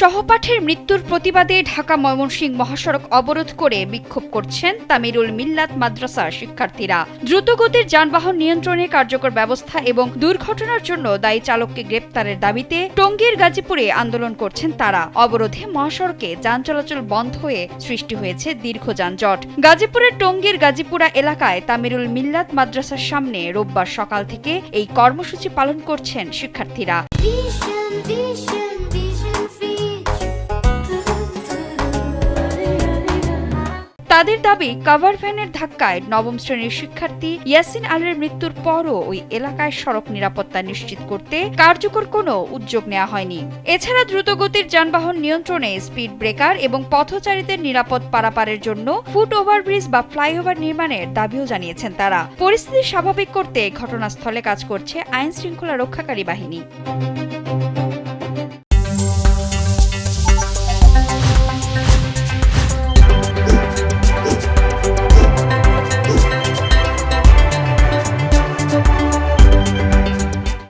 সহপাঠীর মৃত্যুর প্রতিবাদে ঢাকা ময়মনসিংহ মহাসড়ক অবরোধ করে বিক্ষোভ করছেন তামিরুল মিল্লাত মাদ্রাসার শিক্ষার্থীরা। দ্রুতগতির যানবাহন নিয়ন্ত্রণে কার্যকর ব্যবস্থা এবং দুর্ঘটনার জন্য দায়ী চালককে গ্রেপ্তারের দাবিতে টঙ্গীর গাজীপুরে আন্দোলন করছেন তারা। অবরোধে মহাসড়কে যান চলাচল বন্ধ হয়ে সৃষ্টি হয়েছে দীর্ঘ যানজট। গাজীপুরের টঙ্গীর গাজীপুরা এলাকায় তামিরুল মিল্লাত মাদ্রাসার সামনে রোববার সকাল থেকে এই কর্মসূচি পালন করছেন শিক্ষার্থীরা। তাদের দাবি, কভার ভ্যানের ধাক্কায় নবম শ্রেণীর শিক্ষার্থী ইয়াসিন আলীর মৃত্যুর পরও ওই এলাকায় সড়ক নিরাপত্তা নিশ্চিত করতে কার্যকর কোনো উদ্যোগ নেওয়া হয়নি। এছাড়া দ্রুতগতির যানবাহন নিয়ন্ত্রণে স্পিড ব্রেকার এবং পথচারীদের নিরাপদ পারাপারের জন্য ফুট ওভারব্রিজ বা ফ্লাইওভার নির্মাণের দাবিও জানিয়েছেন তারা। পরিস্থিতি স্বাভাবিক করতে ঘটনাস্থলে কাজ করছে আইন শৃঙ্খলা রক্ষাকারী বাহিনী।